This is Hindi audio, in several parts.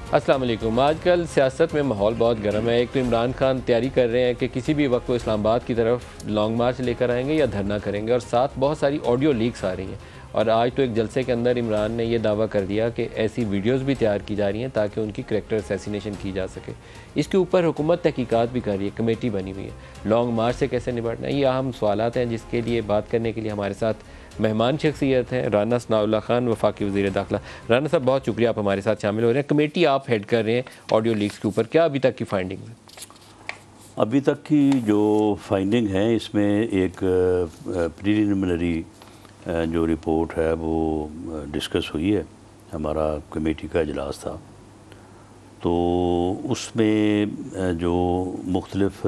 अस्सलाम वालेकुम। आजकल सियासत में माहौल बहुत गर्म है। एक तो इमरान खान तैयारी कर रहे हैं कि किसी भी वक्त वो इस्लामाबाद की तरफ लॉन्ग मार्च लेकर आएंगे या धरना करेंगे, और साथ बहुत सारी ऑडियो लीक्स आ रही हैं। और आज तो एक जलसे के अंदर इमरान ने यह दावा कर दिया कि ऐसी वीडियोस भी तैयार की जा रही हैं ताकि उनकी करैक्टर असैसिनेशन की जा सके। इसके ऊपर हुकूमत तहकीकात भी कर रही है, कमेटी बनी हुई है। लॉन्ग मार्च से कैसे निपटना है, ये अहम सवालात हैं जिसके लिए बात करने के लिए हमारे साथ मेहमान शख्सियत हैं राना सनाउल्लाह खान, वफाकी वज़ीर दाखिला। राना साहब, बहुत शुक्रिया आप हमारे साथ शामिल हो रहे हैं। कमेटी आप हेड कर रहे हैं ऑडियो लीक्स के ऊपर, क्या अभी तक की फाइंडिंग है? अभी तक की जो फाइंडिंग है इसमें एक प्रीलिमिनरी जो रिपोर्ट है वो डिस्कस हुई है। हमारा कमेटी का इजलास था, तो उसमें जो मुख्तलिफ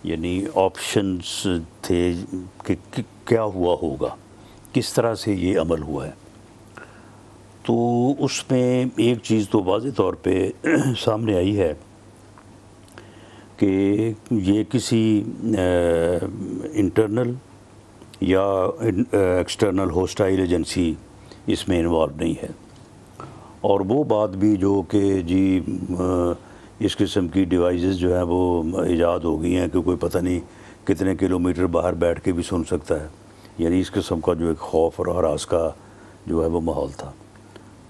यानी ऑप्शंस थे कि क्या हुआ होगा, किस तरह से ये अमल हुआ है। तो उसमें एक चीज़ तो वाज़ेह तौर पे सामने आई है कि ये किसी इंटरनल या एक्सटर्नल होस्टाइल एजेंसी इसमें इन्वॉल्व नहीं है। और वो बात भी जो कि जी इस किस्म की डिवाइसेस जो है वो ईजाद हो गई हैं कि कोई पता नहीं कितने किलोमीटर बाहर बैठ के भी सुन सकता है, यानी इस किस्म का जो एक खौफ और हरास का जो है वो माहौल था,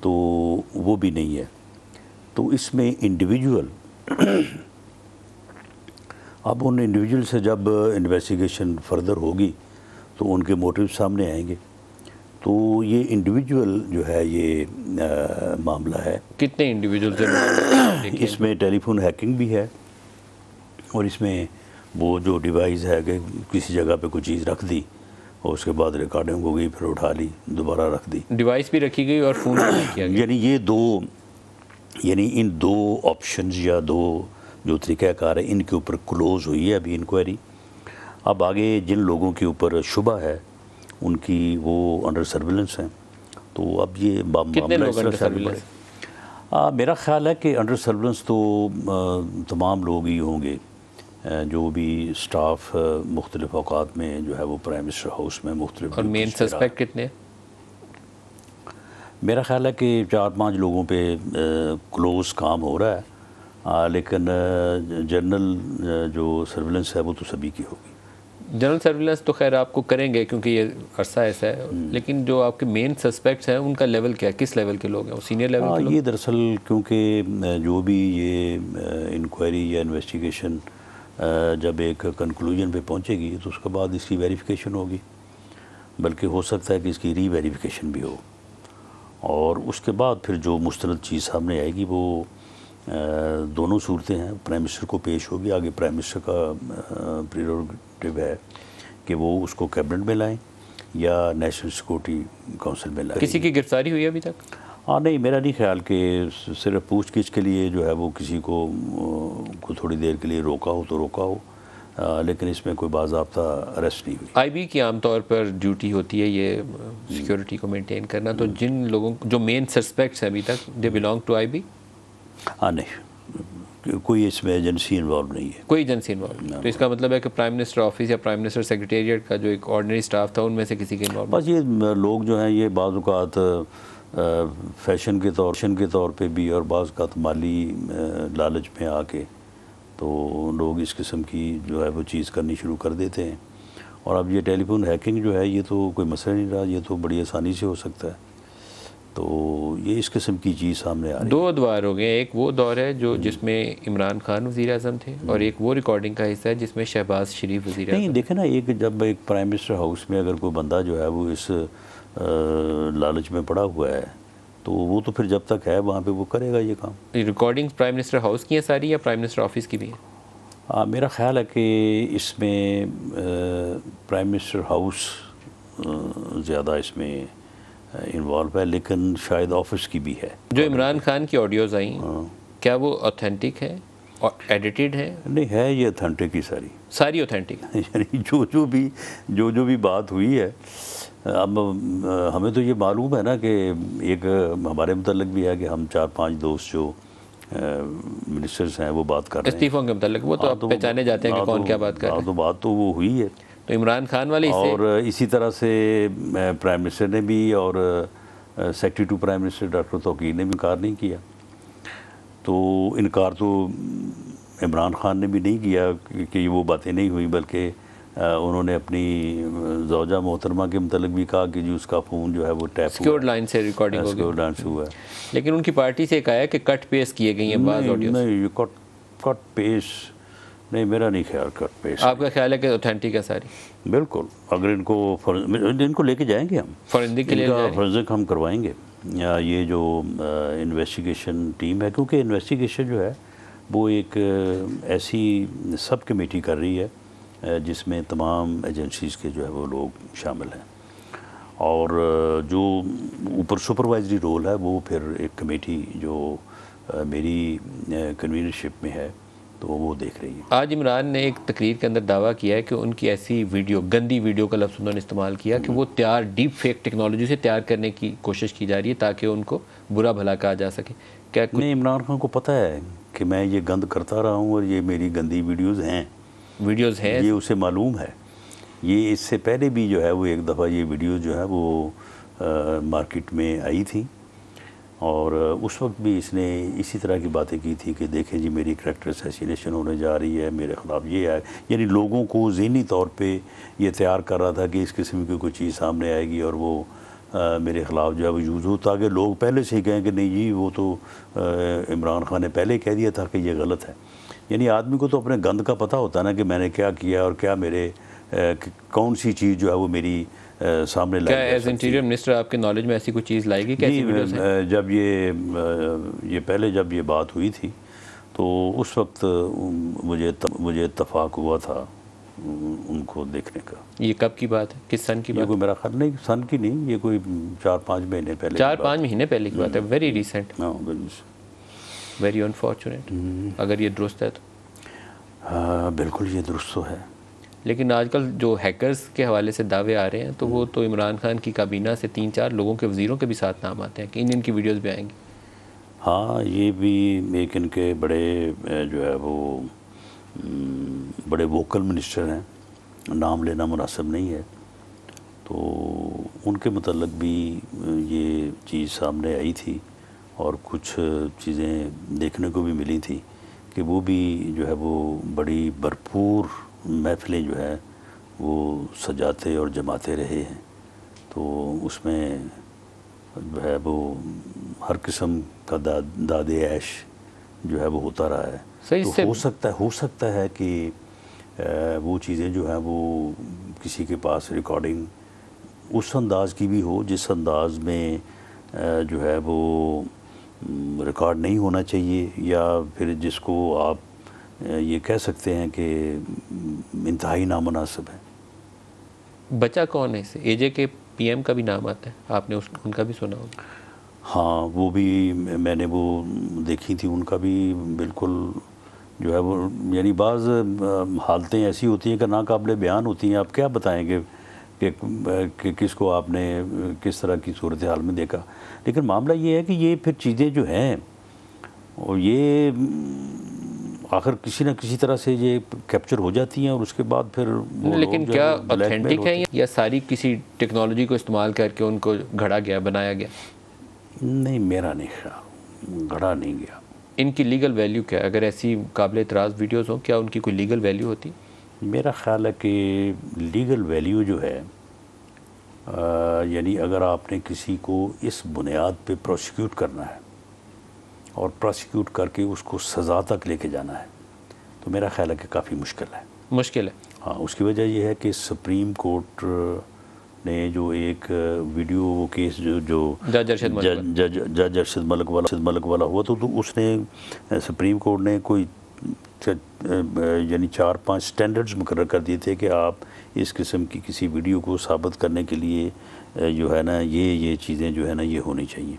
तो वो भी नहीं है। तो इसमें इंडिविजुअल अब उन इंडिविजुअल से जब इन्वेस्टिगेशन फर्दर होगी तो उनके मोटिव सामने आएंगे। तो ये इंडिविजुअल जो है ये मामला है। कितने इंडिविजुअल इसमें टेलीफोन हैकिंग भी है, और इसमें वो जो डिवाइस है कि किसी जगह पे कोई चीज़ रख दी और उसके बाद रिकॉर्डिंग हो गई, फिर उठा ली, दोबारा रख दी, डिवाइस भी रखी गई और फ़ोन भी किया गया। यानी ये दो, यानी इन दो ऑप्शंस या दो जो तरीक़ाकार है इनके ऊपर क्लोज़ हुई है अभी इंक्वायरी। अब आगे जिन लोगों के ऊपर शुबा है उनकी वो अंडर सर्विलेंस हैं। तो अब ये मामला इस तरह से आगे बढ़े। मेरा ख्याल है कि अंडर सर्विलेंस तो तमाम लोग ही होंगे, जो भी स्टाफ मुख्तलिफ औकात में जो है वो प्राइम मिनिस्टर हाउस में मुख्तलिफ। और मेन सस्पेक्ट कितने? मेरा ख्याल है कि 4-5 लोगों पे क्लोज काम हो रहा है, लेकिन जनरल जो सर्विलेंस है वो तो सभी की होगी। जनरल सर्विलेंस तो खैर आपको करेंगे क्योंकि ये अरसा ऐसा है, लेकिन जो आपके मेन सस्पेक्ट्स हैं उनका लेवल क्या है, किस लेवल के लोग हैं? वो सीनियर लेवल के लोग? ये दरअसल क्योंकि जो भी ये इंक्वायरी या इन्वेस्टिगेशन जब एक कंक्लूजन पे पहुंचेगी तो उसके बाद इसकी वेरिफिकेशन होगी, बल्कि हो सकता है कि इसकी री-वेरिफिकेशन भी हो, और उसके बाद फिर जो मुस्तरद चीज़ सामने आएगी वो दोनों सूरतें हैं। प्राइम मिनिस्टर को पेश होगी, आगे प्राइम मिनिस्टर का प्रेरोगेटिव है कि वो उसको कैबिनेट में लाएं या नेशनल सिक्योरिटी काउंसिल में लाएं। किसी की गिरफ्तारी हुई है अभी तक? नहीं, मेरा नहीं ख्याल कि सिर्फ पूछगिछ के लिए जो है वो किसी को थोड़ी देर के लिए रोका हो तो रोका हो, लेकिन इसमें कोई बाज़ाब्ता अरेस्ट नहीं हुई। आईबी की आमतौर पर ड्यूटी होती है ये सिक्योरिटी को मेंटेन करना, तो जिन लोगों जो मेन सस्पेक्ट्स हैं अभी तक, दे बिलोंग टू आईबी? नहीं, कोई इसमें एजेंसी इन्वॉल्व नहीं है। कोई एजेंसी इन्वॉल्व नहीं? तो इसका मतलब है कि प्राइम मिनिस्टर ऑफिस या प्राइम मिनिस्टर सेक्रेटेरिएट का जो एक ऑर्डिनरी स्टाफ था उनमें से किसी के इन्वॉल्व? बस ये लोग जो हैं ये बाज़ औक़ात फैशन के तौर पे भी और बाज़ औक़ात माली लालच में आके तो लोग इस किस्म की जो है वो चीज़ करनी शुरू कर देते हैं। और अब ये टेलीफोन हैकिंग जो है ये तो कोई मसला नहीं रहा, ये तो बड़ी आसानी से हो सकता है। तो ये इस किस्म की चीज़ सामने आ रही है। 2 दौर हो गए, एक वो दौर है जो जिसमें इमरान खान वज़ीर आज़म थे, और एक वो रिकॉर्डिंग का हिस्सा है जिसमें शहबाज शरीफ वज़ीर आज़म। नहीं, देखे ना, एक जब एक प्राइम मिनिस्टर हाउस में अगर कोई बंदा जो है वो इस लालच में पड़ा हुआ है तो वो तो फिर जब तक है वहाँ पे वो करेगा ये काम। रिकॉर्डिंग प्राइम मिनिस्टर हाउस की हैं सारी या प्राइम मिनिस्टर ऑफिस की भी हैं? मेरा ख्याल है कि इसमें प्राइम मिनिस्टर हाउस ज़्यादा इसमें इन्वॉल्व है, लेकिन शायद ऑफिस की भी है। जो इमरान खान की ऑडियोज़ आई क्या वो ऑथेंटिक है और एडिटेड है? नहीं है, ये ऑथेंटिक ही सारी ऑथेंटिक है। यानी जो भी बात हुई है, अब हमें तो ये मालूम है ना कि एक हमारे मुतल्लिक भी है कि हम 4-5 दोस्त जो मिनिस्टर्स हैं वो बात कर रहे हैं इस्तीफों के मुतल्लिक, वो तो आप पहचाने जाते हैं कि कौन क्या बात कर रहे हैं। तो बात तो वो हुई है। तो इमरान खान वाले और इसी तरह से प्राइम मिनिस्टर ने भी और secretary to prime minister doctor Tauqir ने भी इनकार नहीं किया। तो इनकार तो इमरान खान ने भी नहीं किया कि वो बातें नहीं हुई, बल्कि उन्होंने अपनी ज़ौजा मोहतरमा के मतलब भी कहा कि जी उसका फ़ोन जो है वो टैप सिक्योर्ड लाइन से रिकॉर्डिंग हो सिक्योर्ड लाइन से हुआ है। लेकिन उनकी पार्टी से कहा है कि कट पेस्ट किए गई हैं बाज़ ऑडियो। नहीं, ये कट पेस्ट नहीं, मेरा नहीं ख्याल कट पेस्ट। आपका ख्याल है कि ऑथेंटिक है सारी? बिल्कुल, अगर इनको लेके जाएंगे हम फॉरेंसिक के लिए, फॉरेंसिक हम करवाएंगे, या ये जो इन्वेस्टिगेशन टीम है, क्योंकि इन्वेस्टिगेशन जो है वो एक ऐसी सब कमेटी कर रही है जिसमें तमाम एजेंसीज़ के जो है वो लोग शामिल हैं, और जो ऊपर सुपरवाइजरी रोल है वो फिर एक कमेटी जो मेरी कन्वीनरशिप में है तो वो देख रही है। आज इमरान ने एक तकरीर के अंदर दावा किया है कि उनकी ऐसी वीडियो, गंदी वीडियो का लफ्ज़ उन्होंने इस्तेमाल किया कि वो तैयार डीप फेक टेक्नोलॉजी से तैयार करने की कोशिश की जा रही है ताकि उनको बुरा भला कहा जा सके। क्या नहीं, इमरान खान को पता है कि मैं ये गंद करता रहा हूँ और ये मेरी गंदी वीडियोज़ हैं, ये उसे मालूम है। ये इससे पहले भी जो है वो एक दफ़ा ये वीडियो जो है वो मार्केट में आई थी, और उस वक्त भी इसने इसी तरह की बातें की थी कि देखें जी मेरी करैक्टर असैसिनेशन होने जा रही है, मेरे ख़िलाफ़ ये है, यानी लोगों को ज़हनी तौर पे ये तैयार कर रहा था कि इस किस्म की कोई चीज़ सामने आएगी और वो मेरे ख़िलाफ़ जो है वो यूज़ हो, ताकि लोग पहले से ही कहें कि नहीं जी वो तो इमरान खान ने पहले कह दिया था कि ये गलत है। यानी आदमी को तो अपने गंद का पता होता है ना कि मैंने क्या किया और क्या मेरे कौन सी चीज़ जो है वो मेरी सामने लाई। क्या एज इंटीरियर मिनिस्टर आपके नॉलेज में ऐसी कोई चीज़ लाएगी? जब ये पहले जब ये बात हुई थी तो उस वक्त मुझे इत्तफाक हुआ था उनको देखने का। ये कब की बात है, किस सन की बात? ये कोई मेरा ख्याल नहीं सन की नहीं, ये कोई 4-5 महीने पहले, 4-5 महीने पहले की बात है। Very recent, very unfortunate. अगर ये दुरुस्त है तो हाँ बिल्कुल ये दुरुस्त तो है। लेकिन आजकल जो हैकर्स के हवाले से दावे आ रहे हैं तो वो तो इमरान खान की काबीना से 3-4 लोगों के वज़ीरों के भी साथ नाम आते हैं कि इनकी वीडियोस भी आएंगी। हाँ, ये भी एक इनके बड़े जो है वो बड़े वोकल मिनिस्टर हैं, नाम लेना मुनासिब नहीं है, तो उनके मतलब भी ये चीज़ सामने आई थी और कुछ चीज़ें देखने को भी मिली थी कि वो भी जो है वो बड़ी भरपूर महफ़िलें जो है वो सजाते और जमाते रहे हैं, तो उसमें जो है वो हर किस्म का दादे ऐश जो है वो होता रहा है। तो हो सकता है कि वो चीज़ें जो हैं वो किसी के पास रिकॉर्डिंग उस अंदाज़ की भी हो जिस अंदाज़ में जो है वो रिकॉर्ड नहीं होना चाहिए, या फिर जिसको आप ये कह सकते हैं कि इंतहाई नामुनासिब है। बचा कौन है इससे? एजे के पीएम का भी नाम आता है, आपने उनका भी सुना होगा। हाँ, वो भी मैंने वो देखी थी, उनका भी बिल्कुल जो है वो, यानी बाज़ हालतें ऐसी होती हैं कि नाकाबिले बयान होती हैं। आप क्या बताएंगे कि किसको आपने किस तरह की सूरत हाल में देखा। लेकिन मामला ये है कि ये फिर चीज़ें जो हैं और ये आखिर किसी न किसी तरह से ये कैप्चर हो जाती हैं और उसके बाद फिर वो लेकिन क्या ऑथेंटिक है या सारी किसी टेक्नोलॉजी को इस्तेमाल करके उनको घड़ा गया, बनाया गया? नहीं, मेरा नहीं ख्याल, घड़ा नहीं गया। इनकी लीगल वैल्यू क्या है? अगर ऐसी काबिल इतराज़ वीडियोस हो, क्या उनकी कोई लीगल वैल्यू होती? मेरा ख्याल है कि लीगल वैल्यू जो है यानी अगर आपने किसी को इस बुनियाद पे प्रोसिक्यूट करना है और प्रोसिक्यूट करके उसको सज़ा तक लेके जाना है तो मेरा ख्याल है कि काफ़ी मुश्किल है। हाँ, उसकी वजह यह है कि सुप्रीम कोर्ट ने जो एक वीडियो केस जो जज अरशद मलिक वाला हुआ तो उसने सुप्रीम कोर्ट ने कोई यानी 4-5 स्टैंडर्ड्स मुकर्रर कर दिए थे कि आप इस किस्म की किसी वीडियो को साबित करने के लिए जो है ना ये चीज़ें जो है ना ये होनी चाहिए।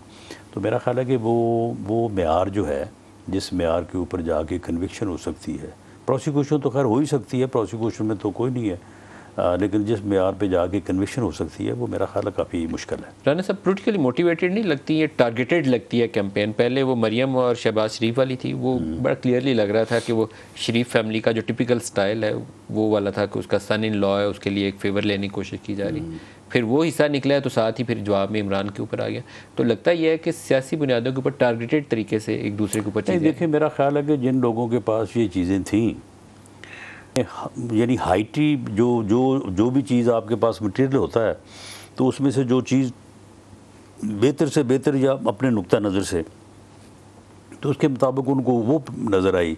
तो मेरा ख्याल है कि वो मेयार जो है जिस मेयार के ऊपर जाके कन्विक्शन हो सकती है, प्रोसिक्यूशन तो खैर हो ही सकती है, प्रोसिक्यूशन में तो कोई नहीं है, लेकिन जिस मेयार पे जाके कन्विक्शन हो सकती है वो मेरा ख्याल है काफ़ी मुश्किल है। राना साहब, पोलिटिकली मोटिवेटेड नहीं लगती, ये टारगेटेड लगती है कैंपेन। पहले वो मरियम और शहबाज शरीफ वाली थी, वो बड़ा क्लियरली लग रहा था कि वो शरीफ फैमिली का जो टिपिकल स्टाइल है वो वाला था कि उसका सन इन लॉ है, उसके लिए एक फेवर लेने की कोशिश की जा रही। फिर वो हिस्सा निकला है तो साथ ही फिर जवाब में इमरान के ऊपर आ गया। तो लगता यह है कि सियासी बुनियादों के ऊपर टारगेटेड तरीके से एक दूसरे के ऊपर चीज़ें। देखिए, मेरा ख्याल है कि जिन लोगों के पास ये चीज़ें थीं, यानी हाइटी जो भी चीज़ आपके पास मटेरियल होता है, तो उसमें से जो चीज़ बेहतर से बेहतर या अपने नुक्ता नज़र से तो उसके मुताबिक उनको वो नज़र आई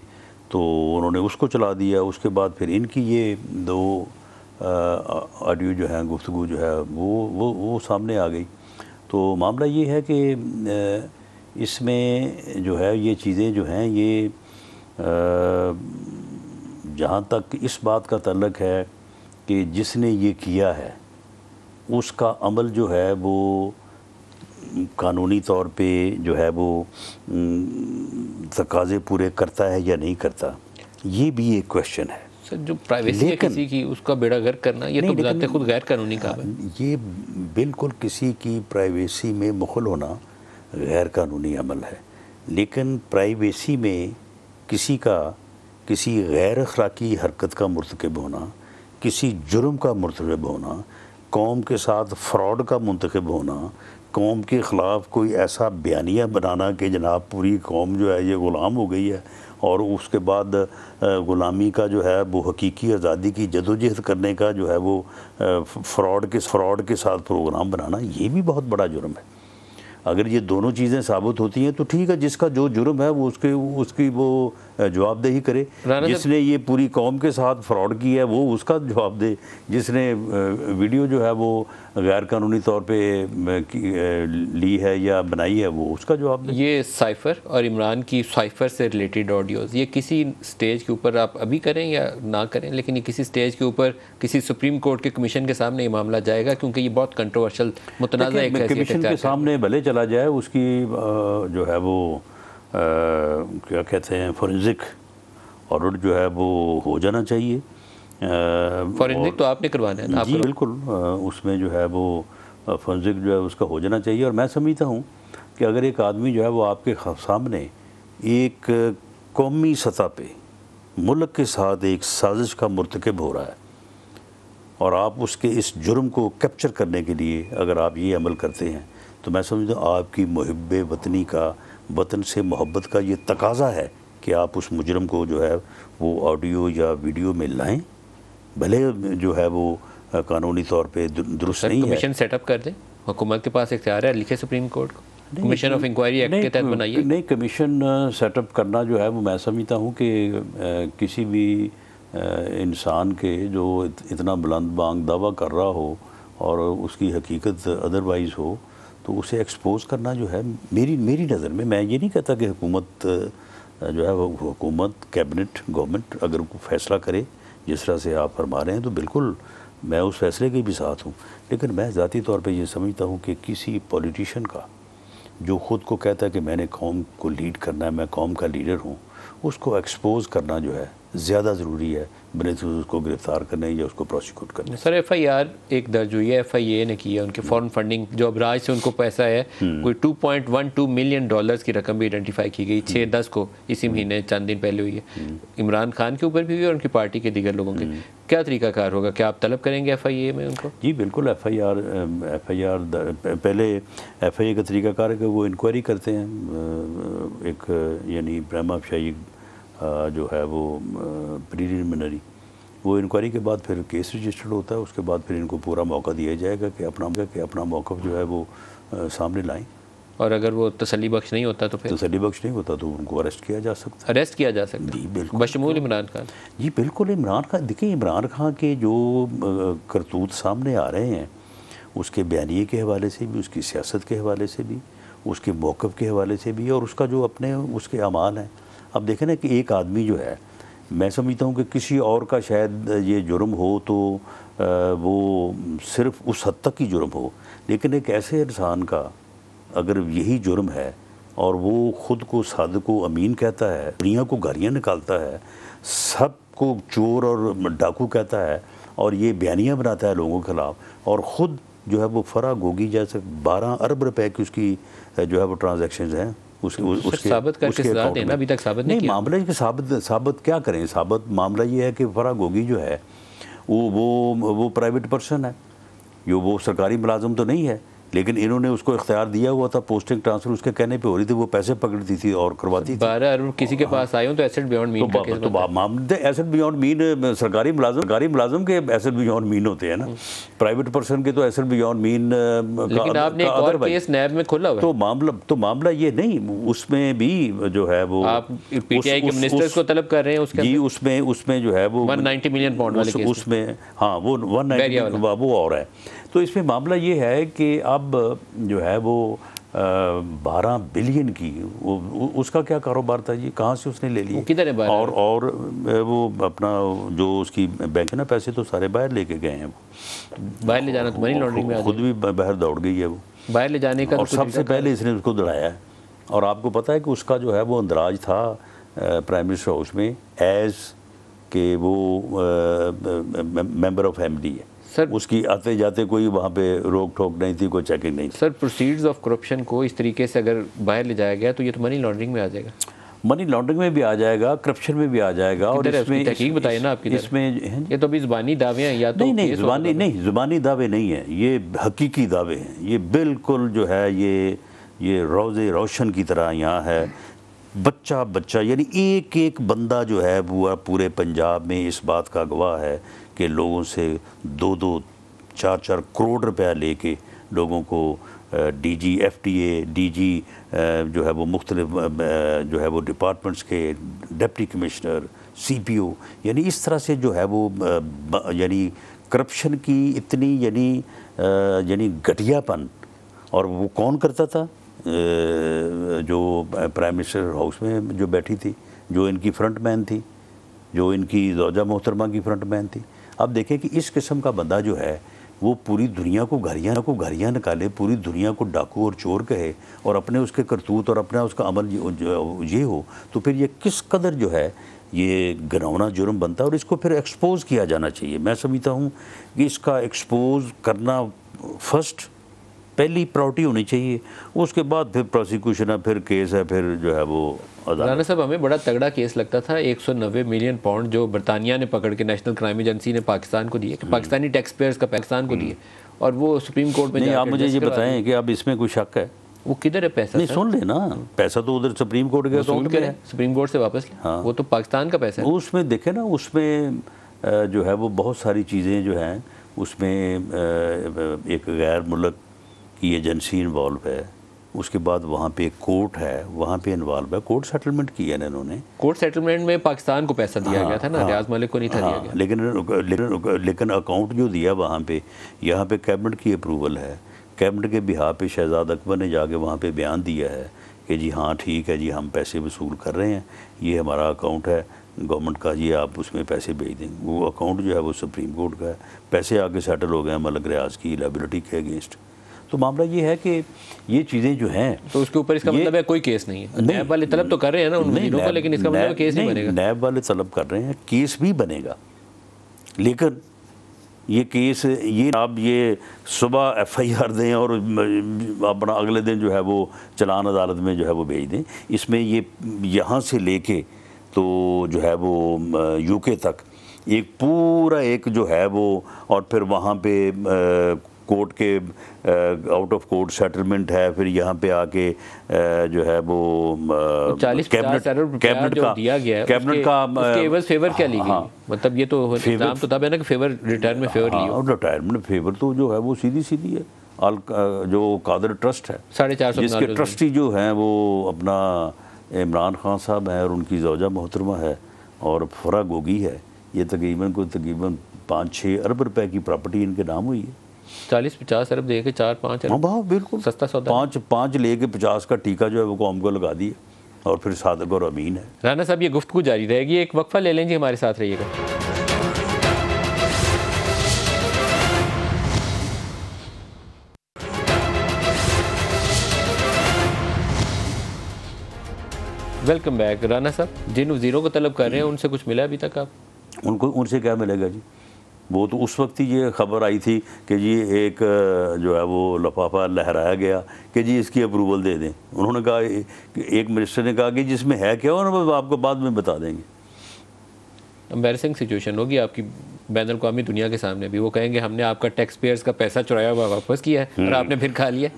तो उन्होंने उसको चला दिया। उसके बाद फिर इनकी ये दो ऑडियो जो है, गुफ्तगू जो है वो सामने आ गई। तो मामला ये है कि इसमें जो है ये चीज़ें जो हैं ये जहाँ तक इस बात का ताल्लुक़ है कि जिसने ये किया है उसका अमल जो है वो कानूनी तौर पे जो है वो तकाज़े पूरे करता है या नहीं करता, ये भी एक क्वेश्चन है। सर, जो प्राइवेसी है किसी की, उसका बेड़ा गर्क करना, ये तो बजाते खुद गैर कानूनी काम है। ये बिल्कुल किसी की प्राइवेसी में मुखल होना गैर कानूनी अमल है, लेकिन प्राइवेसी में किसी का किसी गैर अखलाकी हरकत का मुर्तकब होना, किसी जुर्म का मुर्तकब होना, कौम के साथ फ्रॉड का मुंतखब होना, कौम के ख़िलाफ़ कोई ऐसा बयानिया बनाना कि जनाब पूरी कौम जो है ये ग़ुलाम हो गई है, और उसके बाद ग़ुलामी का जो है वो हकीकी आज़ादी की जदोजहद करने का जो है वो फ्रॉड के साथ प्रोग्राम बनाना, ये भी बहुत बड़ा जुर्म है। अगर ये दोनों चीज़ें साबित होती हैं तो ठीक है, जिसका जो जुर्म है वो उसकी वो जवाबदेही करे। जिसने ये पूरी कौम के साथ फ्रॉड किया है वो उसका जवाब दे, जिसने वीडियो जो है वो गैर कानूनी तौर पे ली है या बनाई है वो उसका जवाब दे। ये साइफ़र और इमरान की साइफ़र से रिलेटेड ऑडियोज़ ये किसी स्टेज के ऊपर आप अभी करें या ना करें, लेकिन ये किसी स्टेज के ऊपर किसी सुप्रीम कोर्ट के कमीशन के सामने ये मामला जाएगा, क्योंकि ये बहुत कंट्रोवर्शियल मुतनाज़ा एक कमीशन के सामने भले चला जाए, उसकी जो है वो क्या कहते हैं फॉरेंसिक ऑडिट जो है वो हो जाना चाहिए। फॉरेंसिक तो आपने करवाना है ना? जी बिल्कुल, उसमें जो है वो फॉरेंसिक जो है उसका हो जाना चाहिए। और मैं समझता हूँ कि अगर एक आदमी जो है वो आपके सामने एक कौमी सतह पे मुल्क के साथ एक साजिश का मुर्तकब हो रहा है और आप उसके इस जुर्म को कैप्चर करने के लिए अगर आप ये अमल करते हैं, तो मैं समझता हूँ आपकी मुहिब्बे वतनी का, वतन से मोहब्बत का ये तकाज़ा है कि आप उस मुजरम को जो है वो ऑडियो या वीडियो में लाएं, भले जो है वो कानूनी तौर पे दुरुस्त नहीं है। कमीशन सेटअप कर दें, हुकूमत के पास इख्तियार है, लिखे सुप्रीम कोर्ट को, कमीशन ऑफ इंक्वायरी एक्ट के तहत बनाइए। नहीं, कमीशन सेटअप करना जो है वो मैं समझता हूँ कि किसी भी इंसान के जो इतना बुलंद बांग दावा कर रहा हो और उसकी हकीकत अदरवाइज़ हो, तो उसे एक्सपोज़ करना जो है मेरी नज़र में, मैं ये नहीं कहता कि हुकूमत जो है वो हुकूमत कैबिनेट गवर्नमेंट अगर फैसला करे जिस तरह से आप फरमा रहे हैं तो बिल्कुल मैं उस फैसले के भी साथ हूँ, लेकिन मैं ज़ाती तौर पे ये समझता हूँ कि किसी पॉलिटिशियन का जो ख़ुद को कहता है कि मैंने कौम को लीड करना है, मैं कौम का लीडर हूँ, उसको एक्सपोज़ करना जो है ज़्यादा ज़रूरी है बनस्बत उसको गिरफ़्तार करने या उसको प्रोसिक्यूट करने। सर FIR एक दर्ज हुई है, FIA ने की है, उनके फॉरेन फंडिंग जो अबराज से उनको पैसा है कोई $2.12 मिलियन की रकम भी आइडेंटिफाई की गई 6-10 को इसी महीने चंद दिन पहले हुई है। इमरान खान के ऊपर भी हुई और उनकी पार्टी के दीगर लोगों के। क्या तरीकाकार होगा, क्या आप तलब करेंगे FIA में उनको? जी बिल्कुल, FIR पहले FIA का तरीकाकार है कि वो इंक्वायरी करते हैं, एक यानी प्रेमा अफशाई जो है वो प्रीलिमिनरी, वो इंक्वायरी के बाद फिर केस रजिस्टर्ड होता है, उसके बाद फिर इनको पूरा मौका दिया जाएगा कि अपना मौक़िफ़ जो है वो सामने लाएं। और अगर वो तसल्ली बख्श नहीं होता तो फिर तसल्ली बख्श नहीं होता तो उनको अरेस्ट किया जा सकता है। अरेस्ट किया जा सकता है? जी बिल्कुल, बशमूल इमरान खान। जी बिल्कुल, इमरान खान, देखिए इमरान खान के जो करतूत सामने आ रहे हैं उसके बयानिए के हवाले से भी, उसकी सियासत के हवाले से भी, उसके मौक़िफ़ के हवाले से भी, और उसका जो अपने उसके अमाल हैं। अब देखें ना कि एक आदमी जो है, मैं समझता हूँ कि किसी और का शायद ये जुर्म हो तो वो सिर्फ़ उस हद तक ही जुर्म हो, लेकिन एक ऐसे इंसान का अगर यही जुर्म है और वो ख़ुद को सादिक व अमीन कहता है, दुनिया को गालियाँ निकालता है, सब को चोर और डाकू कहता है और ये बयानियाँ बनाता है लोगों के ख़िलाफ़, और ख़ुद जो है वो फराह गोगी जैसे 12 अरब रुपए की उसकी जो है वो ट्रांजैक्शंस हैं उसके साबित करके सजा देना, अभी तक साबित नहीं किया। मामला कि साबित क्या करें, साबित मामला ये है कि फराह गोगी जो है वो प्राइवेट पर्सन है जो वो सरकारी मुलाजम तो नहीं है, लेकिन इन्होंने उसको इख्तियार दिया हुआ था, पोस्टिंग ट्रांसफ़र उसके कहने पे हो रही थी, वो पैसे पकड़ती थी और करवाती थी। 12 अरब किसी के पास आए हो तो एसेट बियॉन्ड मीन का केस बनता है। मामले एसेट बियॉन्ड मीन सरकारी मुलाजम के एसेट बियॉन्ड मीन होते हैं ना, प्राइवेट पर्सन के तो एसेट बियॉन्ड मीन। लेकिन आपने एक और केस नैब में खोला हुआ है, तो मामला ये नहीं, उसमें भी जो है वो आप पीटीआई के मिनिस्टर्स को तलब कर रहे हैं उसके जी, उसमें जो है वो 190 मिलियन पाउंड वाले केस उसमें, हाँ वो 190 वो और है। तो इसमें मामला ये है कि अब जो है वो 12 बिलियन की उसका क्या कारोबार था जी, कहाँ से उसने ले लिया, किधर है और वो अपना जो उसकी बैंक है ना, पैसे तो सारे बाहर लेके गए हैं, वो बाहर ले जाना तो मनी लॉन्ड्रिंग में खुद भी बाहर दौड़ गई है वो बाहर ले जाने का, और सबसे पहले इसने उसको दौड़ाया है। और आपको पता है कि उसका जो है वो अंदराज था प्राइम मिनिस्टर हाउस में एज के वो मेंबर ऑफ फैमिली है सर, उसकी आते जाते कोई वहाँ पे रोक ठोक नहीं थी, कोई चेकिंग नहीं थी। सर प्रोसीड्स ऑफ करप्शन को इस तरीके से अगर बाहर ले जाया गया तो ये तो मनी लॉन्ड्रिंग में आ जाएगा, मनी लॉन्ड्रिंग में भी आ जाएगा, करप्शन में भी आ जाएगा। और इसमें तहकीक बताइए ना आपकी, इसमें ये तो अभी ज़ुबानी दावे हैं या तो नहीं ज़ुबानी दावे नहीं है, ये हकीकी दावे हैं, ये बिल्कुल जो है ये रोज़े रोशन की तरह यहाँ है, बच्चा यानी एक एक बंदा जो है वो पूरे पंजाब में इस बात का गवाह है कि लोगों से 2-2, 4-4 करोड़ रुपया लेके लोगों को डीजी FTA डीजी जो है वो मुख्तलिफ जो है वो डिपार्टमेंट्स के डिप्टी कमिश्नर CPO, यानी इस तरह से जो है वो यानी करप्शन की इतनी यानी घटियापन। और वो कौन करता था, जो प्राइम मिनिस्टर हाउस में जो बैठी थी, जो इनकी फ्रंट मैन थी, जो इनकी ज़ौजा मोहतरमा की फ्रंट मैन थी। अब देखें कि इस किस्म का बंदा जो है वो पूरी दुनिया को घरियाँ निकाले, पूरी दुनिया को डाकू और चोर कहे और अपने उसके करतूत और अपना उसका अमल ये हो, तो फिर ये किस कदर जो है ये घिनौना जुर्म बनता है। और इसको फिर एक्सपोज़ किया जाना चाहिए। मैं समझता हूँ कि इसका एक्सपोज़ करना फर्स्ट पहली प्रायोरिटी होनी चाहिए, उसके बाद फिर प्रोसिक्यूशन है, फिर केस है, फिर जो है वो राना साहब हमें बड़ा तगड़ा केस लगता था 190 मिलियन पाउंड जो बरतानिया ने पकड़ के नेशनल क्राइम एजेंसी ने पाकिस्तान को दिए, कि पाकिस्तानी टैक्स पेयर्स का पाकिस्तान को दिए, और वो सुप्रीम कोर्ट में नहीं। आप मुझे ये बताएं कि अब इसमें कोई शक है, वो किधर है पैसा? नहीं सुन लेना, पैसा तो उधर सुप्रीम कोर्ट के अकाउंट में है, सुप्रीम कोर्ट से वापस हाँ। वो तो पाकिस्तान का पैसा है। उसमें देखे ना, उसमें जो है वो बहुत सारी चीज़ें जो हैं उसमें एक गैर मुल्क की एजेंसी इन्वॉल्व है, उसके बाद वहाँ पे एक कोर्ट है, वहाँ पे इन्वॉल्व है, कोर्ट सेटलमेंट किया है इन्होंने। कोर्ट सेटलमेंट में पाकिस्तान को पैसा दिया गया था ना, रियाज मलिक को नहीं था दिया गया। लेकिन अकाउंट जो दिया वहाँ पे, यहाँ पे कैबिनेट की अप्रूवल है, कैबिनेट के बिहार पे शहजाद अकबर ने जाके वहाँ पे बयान दिया है कि जी हाँ ठीक है जी, हम पैसे वसूल कर रहे हैं, ये हमारा अकाउंट है गवर्नमेंट का, ये आप उसमें पैसे भेज दें। वो अकाउंट जो है वो सुप्रीम कोर्ट का है, पैसे आगे सेटल हो गए मलिक रियाज की लायबिलिटी के अगेंस्ट। तो मामला ये है कि ये चीज़ें जो हैं, तो उसके ऊपर इसका मतलब है कोई केस नहीं है। नैब वाले तलब तो कर रहे हैं ना उन महीनों को, लेकिन इसका मतलब केस नहीं बनेगा। नैब वाले तलब कर रहे हैं, केस भी बनेगा, लेकिन ये केस ये आप ये सुबह FIR दें और अपना अगले दिन जो है वो चलान अदालत में जो है वो भेज दें। इसमें ये यहाँ से लेके तो जो है वो UK तक एक पूरा एक जो है वो, और फिर वहाँ पे कोर्ट के आउट ऑफ कोर्ट सेटलमेंट है, फिर यहाँ पे आके जो है वो 40-50 अरब रुपया जो दिया गया है, कैबिनेट का उसके एवज फेवर क्या ली गई? मतलब ये तो इंतजाम तो तब है ना कि फेवर रिटर्न में फेवर लिया। रिटायरमेंट फेवर तो जो है वो सीधी है, जो कादर ट्रस्ट है 450 जिसके ट्रस्टी जो हैं वो अपना इमरान खान साहब हैं और उनकी ज़ौजा मोहतरमा है और फरा गोगी है। ये तकरीबन 5-6 अरब रुपए की प्रॉपर्टी इनके नाम हुई है। 40-50 अरब दे के 4-5 अरब, हाँ बिल्कुल सस्ता सौदा। 5 लेके 50 का टीका जो है वो कौम को लगा दिया, और फिर सादक और अमीन है। राना साहब ये गुफ्तगू जारी रहेगी, एक वक्फा ले लें जी, हमारे साथ रहिएगा। Welcome back. राना साहब जिन वज़ीरों को तलब कर रहे हैं उनसे कुछ मिला अभी तक आप? उनसे क्या मिलेगा जी? वो तो उस वक्त ही ये खबर आई थी कि जी एक जो है वो लफाफा लहराया गया कि जी इसकी अप्रूवल दे दें। उन्होंने कहा, एक मिनिस्टर ने कहा कि जिसमें है क्या, और आपको बाद में बता देंगे। एम्बैरेसिंग सिचुएशन होगी आपकी बैनुल-अक़वामी दुनिया के सामने भी, वो कहेंगे हमने आपका टैक्स पेयर्स का पैसा चुराया हुआ वापस किया है और आपने फिर खा लिया।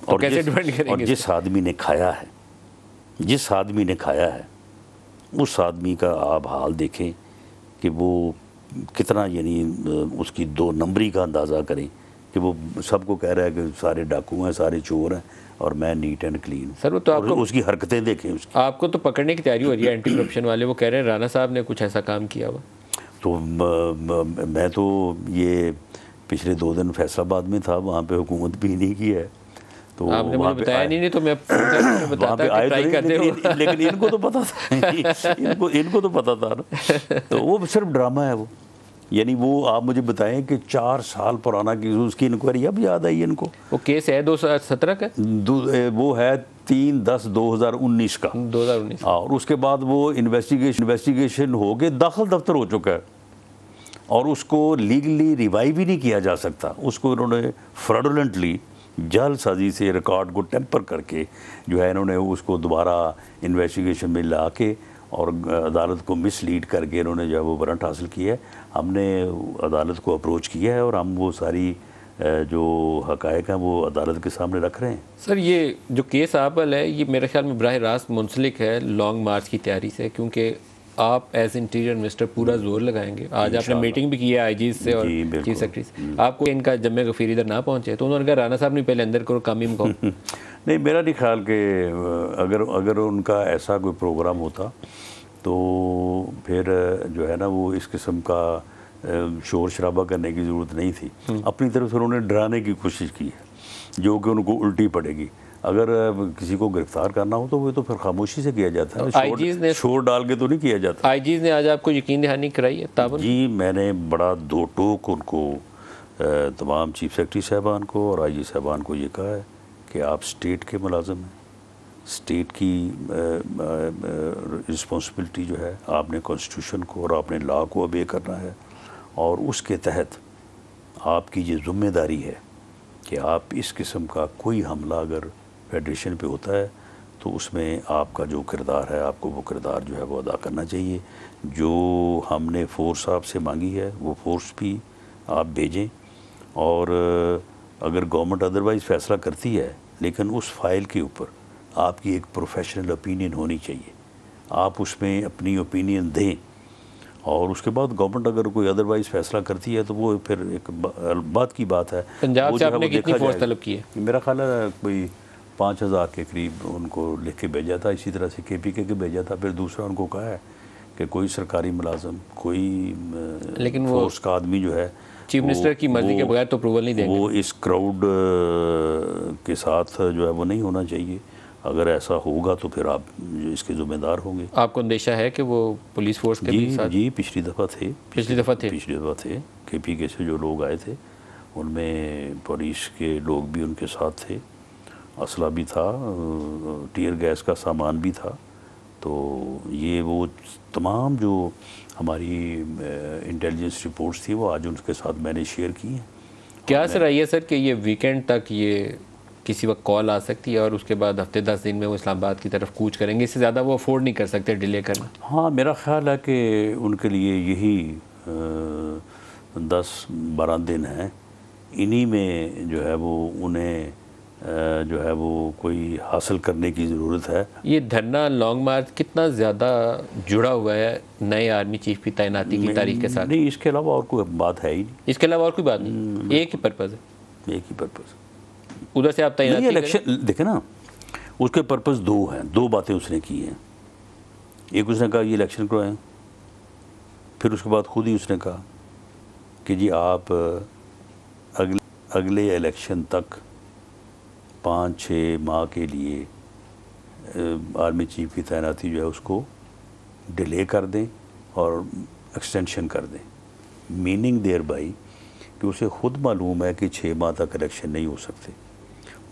और कैसे डिपेंड करेंगे? और जिस आदमी ने खाया है, जिस आदमी ने खाया है, उस आदमी का आप हाल देखें कि वो कितना, यानी उसकी 2 नंबरी का अंदाज़ा करें कि वो सबको कह रहा है कि सारे डाकू हैं, सारे चोर हैं और मैं नीट एंड क्लीन। सर वो तो आपको उसकी हरकतें देखें उसकी। आपको तो पकड़ने की तैयारी हो रही है एंटी करप्शन वाले, वो कह रहे हैं राणा साहब ने कुछ ऐसा काम किया हुआ। तो मैं तो ये पिछले 2 दिन फैसलाबाद में था, वहाँ पे हुकूमत भी नहीं की है, तो आपने मुझे बताया नहीं तो मैं बताता कि ट्राई करते हो। लेकिन इनको तो पता था, इनको तो पता था ना। तो वो सिर्फ ड्रामा है वो, यानी वो आप मुझे बताएं कि 4 साल पुराना की उसकी इंक्वायरी अब याद आई इनको। वो केस है 2017 का, वो है 3/10/2019 का, 2019। और उसके बाद वो इन्वेस्टिगेशन हो के दाखिल दफ्तर हो चुका है और उसको लीगली रिवाइव ही नहीं किया जा सकता। उसको इन्होंने फ्रॉडुलेंटली जालसाजी से रिकॉर्ड को टेम्पर करके जो है इन्होंने उसको दोबारा इन्वेस्टिगेशन में ला के और अदालत को मिसलीड करके इन्होंने जो है वो वारंट हासिल किया है। हमने अदालत को अप्रोच किया है और हम वो सारी जो हक़ाइक़ हैं वो अदालत के सामने रख रहे हैं। सर ये जो केस आपल है ये मेरे ख्याल में बराह रास्त मुंसलिक है लॉन्ग मार्च की तैयारी से, क्योंकि आप एज इंटीरियर मिनिस्टर पूरा जोर लगाएंगे। आज आपने मीटिंग भी की है आईजी से और चीफ सेक्रेटरी से, आपको इनका जम्मे गफीर इधर ना पहुंचे तो उन्होंने कहा राणा साहब ने पहले अंदर करो कामी में कहो। नहीं, मेरा नहीं ख्याल कि अगर उनका ऐसा कोई प्रोग्राम होता तो फिर जो है ना वो इस किस्म का शोर शराबा करने की ज़रूरत नहीं थी। अपनी तरफ से उन्होंने डराने की कोशिश की है जो कि उनको उल्टी पड़ेगी। अगर किसी को गिरफ्तार करना हो तो वो तो फिर खामोशी से किया जाता है, शोर डाल के तो नहीं किया जाता। आईजी ने आज आपको यकीन दहानी कराई है ताबन? जी, मैंने बड़ा 2 टोक उनको तमाम चीफ सेक्रेटरी साहबान को और आईजी साहबान को ये कहा है कि आप स्टेट के मुलाजिम हैं, स्टेट की रिस्पॉन्सिबिलिटी जो है आपने कॉन्स्टिट्यूशन को और आपने लॉ को ओबे करना है और उसके तहत आपकी ये ज़िम्मेदारी है कि आप इस किस्म का कोई हमला अगर फेडरेशन पे होता है तो उसमें आपका जो किरदार है आपको वो किरदार जो है वो अदा करना चाहिए। जो हमने फोर्स आपसे मांगी है वो फोर्स भी आप भेजें और अगर गवर्नमेंट अदरवाइज़ फ़ैसला करती है लेकिन उस फाइल के ऊपर आपकी एक प्रोफेशनल ओपिनियन होनी चाहिए, आप उसमें अपनी ओपिनियन दें और उसके बाद गवर्नमेंट अगर कोई अदरवाइज़ फ़ैसला करती है तो वो फिर एक बात की बात है। पंजाब से आपने कितनी फोर्स तलब की है? मेरा ख्याल है कोई 5000 के करीब उनको लिख के भेजा था, इसी तरह से KPK के भेजा था। फिर दूसरा उनको कहा है कि कोई सरकारी मुलाजम कोई लेकिन फोर्स का आदमी जो है चीफ मिनिस्टर की मर्जी के बगैर तो अप्रूवल नहीं देंगे। वो इस क्राउड के साथ जो है वो नहीं होना चाहिए। अगर ऐसा होगा तो फिर आप इसके ज़िम्मेदार होंगे। आपको अंदेशा है कि वो पुलिस फोर्स के भी साथ? जी, पिछली दफ़ा थे KPK से जो लोग आए थे उनमें पुलिस के लोग भी उनके साथ थे, असला भी था, टीयर गैस का सामान भी था। तो ये वो तमाम जो हमारी इंटेलिजेंस रिपोर्ट्स थी वो आज उनके साथ मैंने शेयर की हैं। क्या सर आई है सर कि ये वीकेंड तक ये किसी वक्त कॉल आ सकती है और उसके बाद हफ्ते 10 दिन में वो इस्लामाबाद की तरफ कूच करेंगे, इससे ज़्यादा वो अफोर्ड नहीं कर सकते डिले करना? हाँ, मेरा ख्याल है कि उनके लिए यही 10-12 दिन हैं, इन्हीं में जो है वो उन्हें जो है वो कोई हासिल करने की ज़रूरत है। ये धरना लॉन्ग मार्च कितना ज़्यादा जुड़ा हुआ है नए आर्मी चीफ की तैनाती की तारीख के साथ? नहीं, इसके अलावा और कोई बात है ही नहीं। इसके अलावा और कोई बात नहीं, एक ही पर्पज़ है। एक ही पर्पज़ उधर से आप तैनाती इलेक्शन देखें ना, उसके पर्पज़ 2 हैं, 2 बातें उसने की हैं। एक उसने कहा ये इलेक्शन करवाएं, फिर उसके बाद खुद ही उसने कहा कि जी आप अगले इलेक्शन तक 5-6 माह के लिए आर्मी चीफ की तैनाती जो है उसको डिले कर दें और एक्सटेंशन कर दें। मीनिंग देयर बाई कि उसे खुद मालूम है कि 6 माह तक इलेक्शन नहीं हो सकते,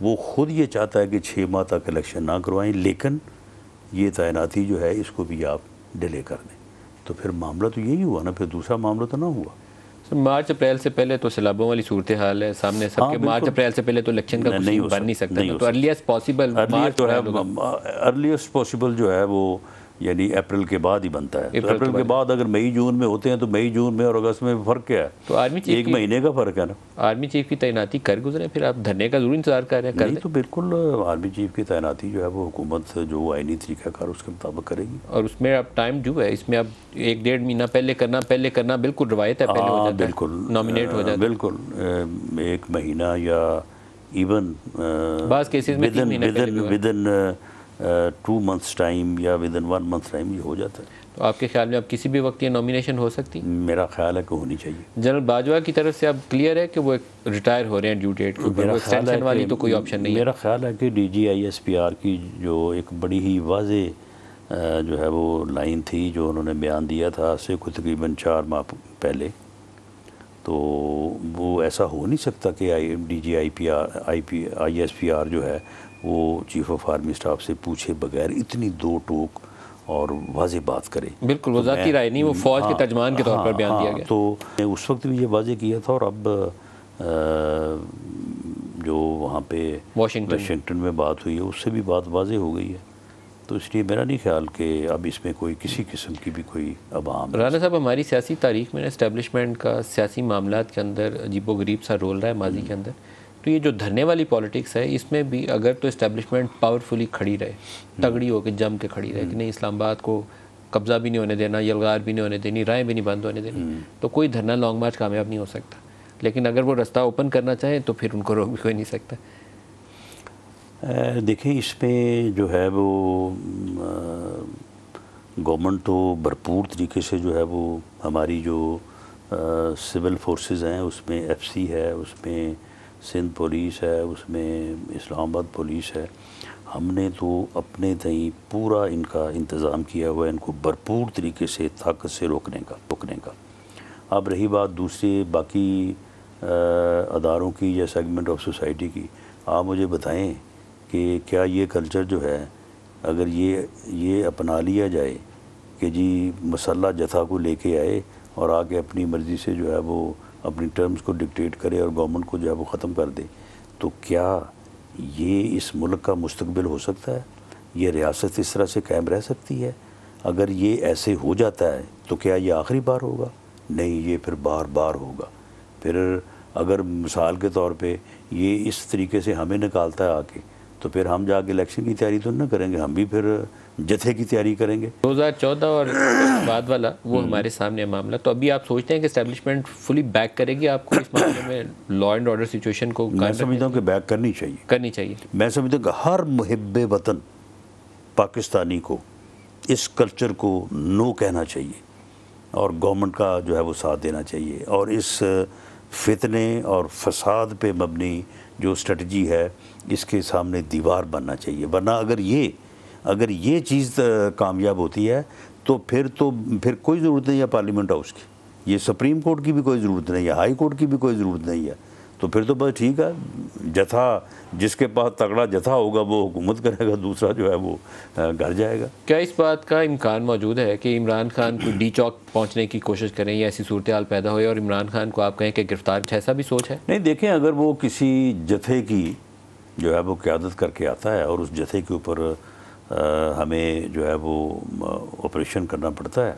वो खुद ये चाहता है कि 6 माह तक इलेक्शन ना करवाएं, लेकिन ये तैनाती जो है इसको भी आप डिले कर दें। तो फिर मामला तो यही हुआ ना, फिर दूसरा मामला तो ना हुआ। मार्च अप्रैल से पहले तो सैलाबों वाली सूरत हाल है सामने सबके। हाँ, मार्च अप्रैल से पहले तो इलेक्शन का नहीं बन नहीं सकता, तो अर्लीस्ट पॉसिबल अर्लीस्ट पॉसिबल जो है वो यानी अप्रैल के बाद ही बनता है। तो अप्रैल के बाद अगर मई जून में होते हैं तो मई जून में और अगस्त में फ़र्क क्या है? तो आर्मी चीफ एक महीने का फ़र्क है ना। आर्मी चीफ की तैनाती कर गुजरे, फिर आप धरने का जरूर इंतजार कर रहे हैं? नहीं, तो बिल्कुल आर्मी चीफ की तैनाती जो है वो हुकूमत जो आईनी तरीक़ाकार उसके मुताबिक करेगी। और उसमें अब टाइम जो है इसमें अब 1-1.5 महीना पहले करना बिल्कुल रवायत है, पहले हो जाता बिल्कुल है, नॉमिनेट हो जाता है। बिल्कुल 1 महीना या इवन बाज़ केसेस में 3 महीने विदिन 2 months टाइम या विदिन 1 month टाइम ये हो जाता है। तो आपके ख्याल में अब किसी भी वक्त ये नॉमिनेशन हो सकती? मेरा ख्याल है कि होनी चाहिए। जनरल बाजवा की तरफ से अब क्लियर है कि वो रिटायर हो रहे हैं ड्यू डेट के ऊपर, वो एक्सटेंशन वाली तो कोई ऑप्शन नहीं है? मेरा ख्याल है कि DGISPR की जो एक बड़ी ही वाज़े जो है वो लाइन थी जो उन्होंने बयान दिया था से कुछ तकरीबन 4 माह पहले, तो वो ऐसा हो नहीं सकता कि DGISPR जो है वो चीफ ऑफ आर्मी स्टाफ से पूछे बगैर इतनी दो टोक और वाज़े बात करे। बिल्कुल, वो ज़ाती राय नहीं, वो फौज के तर्जमान के तौर पर बयान दिया गया। तो उस वक्त भी ये वाज़े किया था और अब जो वहाँ पे वाशिंगटन में बात हुई है उससे भी बात वाज़े हो गई है। तो इसलिए मेरा नहीं ख्याल कि अब इसमें कोई किसी किस्म की भी कोई अवाम। राना साहब, हमारी सियासी तारीख में इस्टेब्लिशमेंट का सियासी मामलात के अंदर अजीबोगरीब सा रोल रहा है माजी के अंदर। तो ये जो धरने वाली पॉलिटिक्स है इसमें भी अगर तो इस्टेब्लिशमेंट पावरफुली खड़ी रहे, तगड़ी होकर जम के खड़ी रहे कि नहीं इस्लामाबाद को कब्ज़ा भी नहीं होने देना, यलगार भी नहीं होने देनी, राहें भी नहीं बंद होने देनी, तो कोई धरना लॉन्ग मार्च कामयाब नहीं हो सकता। लेकिन अगर वो रास्ता ओपन करना चाहे तो फिर उनको रोक भी कोई नहीं सकता। देखिए, इसमें जो है वो गवर्नमेंट तो भरपूर तरीके से जो है वो हमारी जो सिविल फोर्सेस हैं उसमें FC है, उसमें सिंध पुलिस है, उसमें इस्लामाबाद पुलिस है। हमने तो अपने तई पूरा इनका इंतज़ाम किया हुआ है इनको भरपूर तरीके से ताकत से रोकने का। अब रही बात दूसरे बाकी अदारों की या सेगमेंट ऑफ सोसाइटी की, आप मुझे बताएं कि क्या ये कल्चर जो है अगर ये अपना लिया जाए कि जी मसल्ला जथा को लेके आए और आके अपनी मर्ज़ी से जो है वो अपनी टर्म्स को डिक्टेट करे और गवर्नमेंट को जो है वो ख़त्म कर दे, तो क्या ये इस मुल्क का मुस्तकबिल हो सकता है? ये रियासत इस तरह से कायम रह सकती है? अगर ये ऐसे हो जाता है तो क्या ये आखिरी बार होगा? नहीं, ये फिर बार बार होगा। फिर अगर मिसाल के तौर पे ये इस तरीके से हमें निकालता है आके, तो फिर हम जाके इलेक्शन की तैयारी तो न करेंगे, हम भी फिर जथे की तैयारी करेंगे। 2014 और बाद वाला वो हमारे सामने मामला, तो अभी आप सोचते हैं कि एस्टेब्लिशमेंट फुली बैक करेगी आपको इस मामले में, लॉ एंड ऑर्डर सिचुएशन को? मैं समझता हूँ कि बैक करनी चाहिए। मैं समझता हूँ कि हर मुहिब्बे वतन पाकिस्तानी को इस कल्चर को नो कहना चाहिए और गवर्नमेंट का जो है वो साथ देना चाहिए और इस फितने और फसाद पे मबनी जो स्ट्रेटजी है इसके सामने दीवार बनना चाहिए। वरना अगर ये चीज़ कामयाब होती है तो फिर कोई ज़रूरत नहीं है पार्लियामेंट हाउस की, ये सुप्रीम कोर्ट की भी कोई ज़रूरत नहीं है, हाई कोर्ट की भी कोई ज़रूरत नहीं है। तो फिर तो बस ठीक है, जथा जिसके पास तगड़ा जथा होगा वो हुकूमत करेगा, दूसरा जो है वो घर जाएगा। क्या इस बात का इम्कान मौजूद है कि इमरान खान को डी चौक पहुंचने की कोशिश करें या ऐसी सूरत हाल पैदा हो और इमरान खान को आप कहें कि गिरफ्तार, ऐसा भी सोच है? नहीं, देखें, अगर वो किसी जथे की जो है वो क़यादत करके आता है और उस जथे के ऊपर हमें जो है वो ऑपरेशन करना पड़ता है,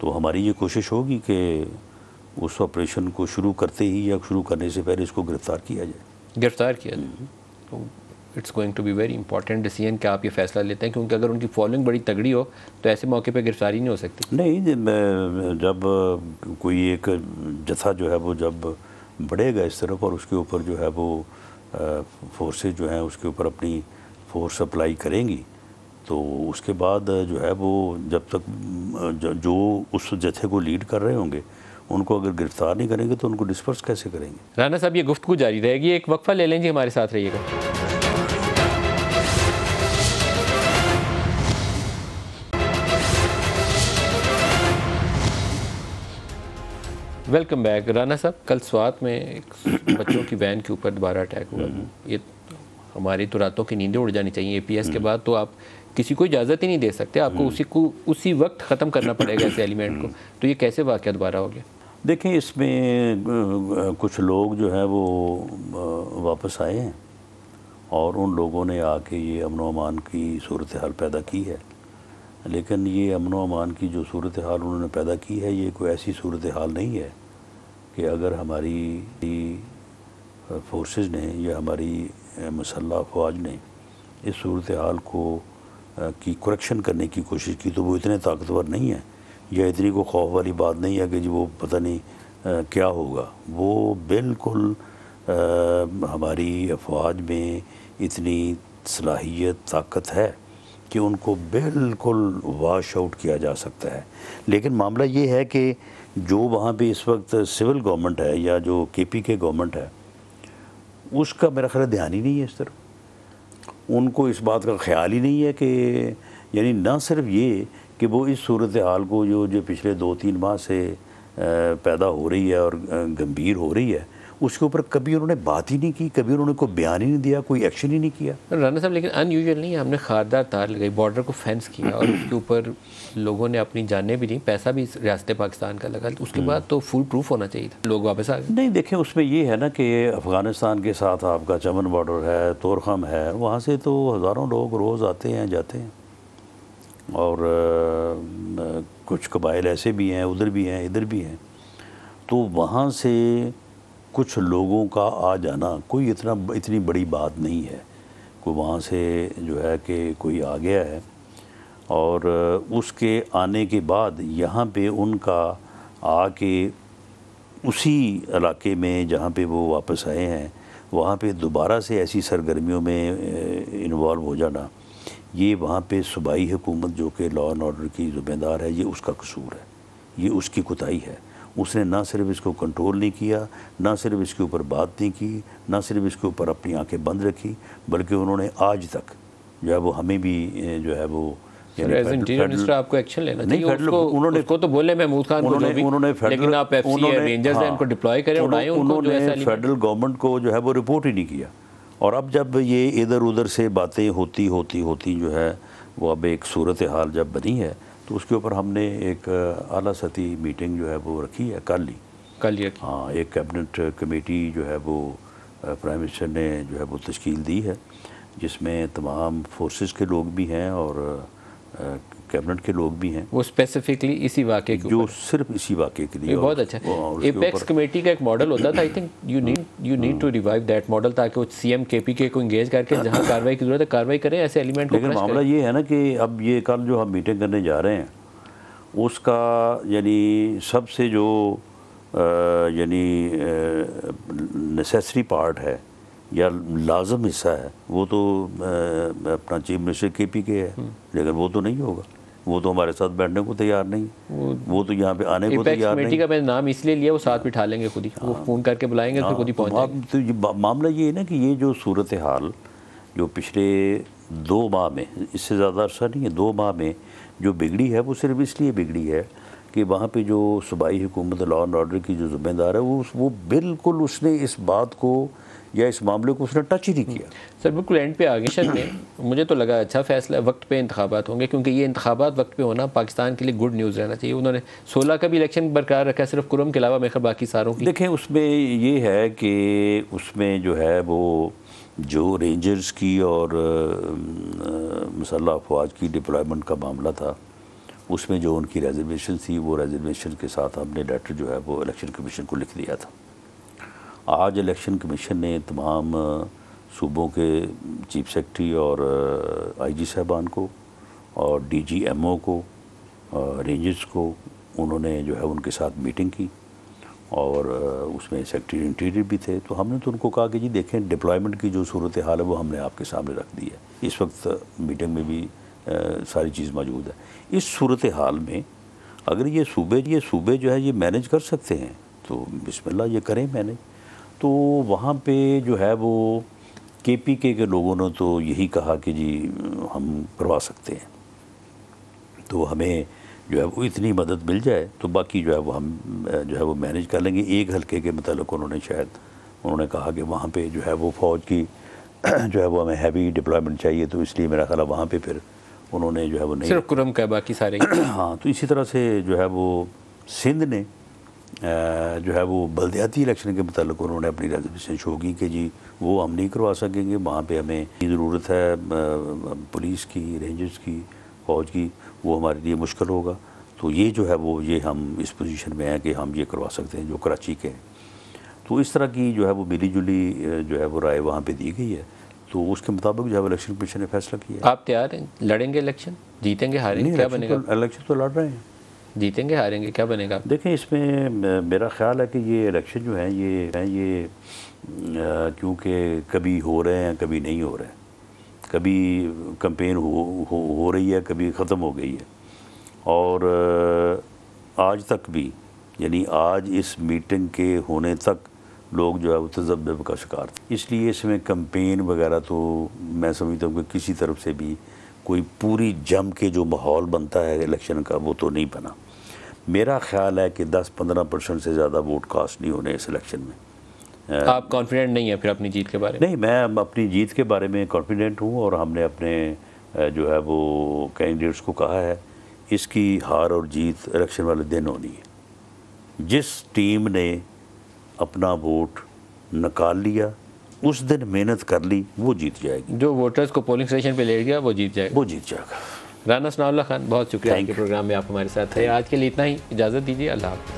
तो हमारी ये कोशिश होगी कि उस ऑपरेशन को शुरू करते ही या शुरू करने से पहले इसको गिरफ़्तार किया जाए। तो it's going to be very important decision कि आप ये फ़ैसला लेते हैं, क्योंकि अगर उनकी फॉलोइंग बड़ी तगड़ी हो तो ऐसे मौके पे गिरफ्तारी नहीं हो सकती। नहीं, जब कोई एक जथा जो है वो जब बढ़ेगा इस तरफ और उसके ऊपर जो है वो फोर्सेज जो हैं उसके ऊपर अपनी फोर्स अप्लाई करेंगी, तो उसके बाद जो है वो जब तक जो उस जथे को लीड कर रहे होंगे उनको अगर गिरफ्तार नहीं करेंगे तो उनको डिस्पर्स कैसे करेंगे? राना साहब, ये गुफ्तगू जारी रहेगी, एक वक्फा ले लेंगे, हमारे साथ रहिएगा। Welcome back. राना साहब, कल स्वात में एक बच्चों की वैन के ऊपर दोबारा अटैक हुआ। ये हमारी तो रातों की नींदें उड़ जानी चाहिए। APS के बाद तो आप किसी को इजाज़त ही नहीं दे सकते, आपको उसी वक्त ख़त्म करना पड़ेगा ऐसे एलिमेंट को। तो ये कैसे वाक़या दोबारा हो गया? देखें, इसमें कुछ लोग जो है वो वापस आए हैं और उन लोगों ने आके ये अमन व अमान की सूरत हाल पैदा की है। लेकिन ये अमन व अमान की जो सूरत हाल उन्होंने पैदा की है, ये कोई ऐसी सूरत हाल नहीं है कि अगर हमारी फोर्सेस ने या हमारी मसल्ह अफवाज ने इस सूरत हाल को की करेक्शन करने की कोशिश की तो वो इतने ताकतवर नहीं है, या इतनी को खौफ वाली बात नहीं है कि जी वो पता नहीं क्या होगा। वो बिल्कुल हमारी अफवाज में इतनी सलाहियत ताकत है कि उनको बिल्कुल वाश आउट किया जा सकता है। लेकिन मामला ये है कि जो वहाँ पे इस वक्त सिविल गवर्नमेंट है या जो KPK गवर्नमेंट है, उसका मेरा ख्याल ध्यान ही नहीं है इस तरफ। उनको इस बात का ख्याल ही नहीं है कि यानी ना सिर्फ ये कि वो इस सूरत हाल को जो पिछले 2-3 माह से पैदा हो रही है और गंभीर हो रही है, उसके ऊपर कभी उन्होंने बात ही नहीं की, कभी उन्होंने कोई बयान ही नहीं दिया, कोई एक्शन ही नहीं किया। राना साहब, लेकिन अनयूजुअल नहीं है, हमने खारदार तार लगाई, बॉर्डर को फेंस किया और उसके ऊपर लोगों ने अपनी जानें भी दी, पैसा भी रियासत पाकिस्तान का लगा, तो उसके बाद तो फुल प्रूफ होना चाहिए था, लोग वापस आ गए। नहीं देखें, उसमें ये है ना कि अफ़गानिस्तान के साथ आपका चमन बॉर्डर है, तोरखम है, वहाँ से तो हज़ारों लोग रोज़ आते हैं जाते हैं, और कुछ कबाइल ऐसे भी हैं, उधर भी हैं, इधर भी हैं, तो वहाँ से कुछ लोगों का आ जाना कोई इतनी बड़ी बात नहीं है। कोई वहाँ से जो है कि कोई आ गया है और उसके आने के बाद यहाँ पे उनका आके उसी इलाके में जहाँ पे वो वापस आए हैं, वहाँ पे दोबारा से ऐसी सरगर्मियों में इन्वॉल्व हो जाना, ये वहाँ पे सूबाई हुकूमत जो कि लॉ एंड ऑर्डर की ज़िम्मेदार है, ये उसका कसूर है, ये उसकी कोताही है। उसने ना सिर्फ इसको कंट्रोल नहीं किया, ना सिर्फ इसके ऊपर बात नहीं की, ना सिर्फ इसके ऊपर अपनी आंखें बंद रखी, बल्कि उन्होंने आज तक जो है वो हमें भी जो है वो इंटीरियर मिनिस्टर आपको एक्शन लेना चाहिए। उन्होंने उसको तो बोले महमूद खान को, लेकिन आप एफसी रेंजर्स हैं, उनको डिप्लॉय करें, उड़ाएं उनको। उन्होंने फेडरल गवर्नमेंट को जो है वो रिपोर्ट ही नहीं किया। और अब जब ये इधर उधर से बातें होती जो है वो अब एक सूरत हाल जब बनी है, तो उसके ऊपर हमने एक आला सतही मीटिंग जो है वो रखी है कल ही। हाँ, एक कैबिनेट कमेटी जो है वो प्राइम मिनिस्टर ने जो है वो तश्कील दी है, जिसमें तमाम फोर्सेस के लोग भी हैं और कैबिनेट के लोग भी हैं। वो स्पेसिफिकली इसी वाक़े के जो सिर्फ इसी वाक़े के लिए। बहुत अच्छा। एपेक्स कमेटी का एक मॉडल होता था, I think you need to revive that model, ताकि वो CM KPK को इंगेज करके जहाँ कार्रवाई की जरूरत है कार्रवाई करें, ऐसे एलिमेंट को। लेकिन मामला ये है ना कि अब ये कल जो हम मीटिंग करने जा रहे हैं, उसका यानी सबसे जो यानी नेसेसरी पार्ट है या लाजम हिस्सा है, वो तो अपना चीफ मिनिस्टर KPK है, लेकिन वो तो नहीं होगा, वो तो हमारे साथ बैठने को तैयार नहीं, वो तो यहाँ पे आने को तैयार नहीं। कमेटी का मैंने नाम इसलिए लिया, वो साथ बिठा लेंगे खुद ही, वो फ़ोन करके बुलाएंगे तो खुद ही पहुँच जाएंगे। तो ये मामला ये है ना कि ये जो सूरत हाल जो पिछले 2 माह में, इससे ज़्यादा अरसा नहीं है, 2 माह में जो बिगड़ी है, वो सिर्फ इसलिए बिगड़ी है कि वहाँ पे जो सूबाई हुकूमत लॉ एंड ऑर्डर की जो ज़िम्मेदार है, वो बिल्कुल उसने इस बात को या इस मामले को उसने टच ही नहीं किया। सर बिल्कुल एंड पे आगे में मुझे तो लगा अच्छा फैसला, वक्त पे इंतखाबात होंगे, क्योंकि ये इंतखाबात वक्त पे होना पाकिस्तान के लिए गुड न्यूज़ रहना चाहिए। उन्होंने 16 का भी इलेक्शन बरकरार रखा है, सिर्फ कुरम के अलावा मेरे बाकी सारों की। देखें, उसमें ये है कि उसमें जो है वो जो रेंजर्स की और मसल्ह अफवाज की डिप्लॉयमेंट का मामला था, उसमें जो उनकी रिजर्वेशन थी, वो रिजर्वेशन के साथ हमने लेटर जो है वो इलेक्शन कमीशन को लिख दिया था। आज इलेक्शन कमीशन ने तमाम सूबों के चीफ सेक्रेटरी और IG साहबान को और DG MO को, रेंजर्स को, उन्होंने जो है उनके साथ मीटिंग की और उसमें सेक्रेटरी इंटीरियर भी थे। तो हमने तो उनको कहा कि जी देखें, डिप्लॉयमेंट की जो सूरत हाल है वो हमने आपके सामने रख दी है, इस वक्त मीटिंग में भी सारी चीज़ मौजूद है। इस सूरत हाल में अगर ये सूबे जो है ये मैनेज कर सकते हैं तो बिस्मिल्लाह ये करें मैनेज। तो वहाँ पे जो है वो KPK के लोगों ने तो यही कहा कि जी हम करवा सकते हैं, तो हमें जो है वो इतनी मदद मिल जाए तो बाकी जो है वो हम जो है वो मैनेज कर लेंगे। एक हल्के के मतलब उन्होंने कहा कि वहाँ पे जो है वो फ़ौज की जो है वो हमें हैवी डिप्लॉयमेंट चाहिए, तो इसलिए मेरा ख्याल वहाँ पे फिर उन्होंने जो है वो नहीं, सिर्फ कुरम का, बाकी सारे हाँ। तो इसी तरह से जो है वो सिंध ने जो है वो बल्दियाती इलेक्शन के मतलब उन्होंने अपनी रेजर्वेशन शो की कि जी वो हम नहीं करवा सकेंगे, वहाँ पे हमें ज़रूरत है पुलिस की, रेंजर्स की, फ़ौज की। वो हमारे लिए मुश्किल होगा। तो ये जो है वो ये हम इस पोजीशन में हैं कि हम ये करवा सकते हैं जो कराची के हैं। तो इस तरह की जो है वो मिली जुली जो है वो राय वहाँ पे दी गई है, तो उसके मुताबिक जो है इलेक्शन कमीशन ने फैसला किया। आप तैयार हैं? लड़ेंगे इलेक्शन? जीतेंगे हारेंगे क्या बनेगा? इलेक्शन तो लड़ रहे हैं, जीतेंगे हारेंगे क्या बनेगा? देखें इसमें मेरा ख्याल है कि ये इलेक्शन जो है ये क्योंकि कभी हो रहे हैं कभी नहीं हो रहे हैं, कभी कैंपेन हो रही है कभी ख़त्म हो गई है, और आज तक भी यानी आज इस मीटिंग के होने तक लोग जो है वो तज़ब्ज़ुब का शिकार थे। इसलिए इसमें कैंपेन वगैरह तो मैं समझता हूँ कि किसी तरफ से भी कोई पूरी जम के जो माहौल बनता है इलेक्शन का वो तो नहीं बना। मेरा ख्याल है कि 10-15% से ज़्यादा वोट कास्ट नहीं होने इस इलेक्शन में। आप कॉन्फिडेंट नहीं है फिर अपनी जीत के बारे में? नहीं, मैं अपनी जीत के बारे में कॉन्फिडेंट हूँ, और हमने अपने जो है वो कैंडिडेट्स को कहा है इसकी हार और जीत इलेक्शन वाले दिन होनी है। जिस टीम ने अपना वोट निकाल लिया उस दिन मेहनत कर ली वो जीत जाएगी। जो वोटर्स को पोलिंग स्टेशन पे लेट गया वो जीत जाएगा। राना सनाउल्लाह खान, बहुत शुक्रिया आपके प्रोग्राम में आप हमारे साथ थे। आज के लिए इतना ही, इजाज़त दीजिए, अल्लाह हाफ़िज़।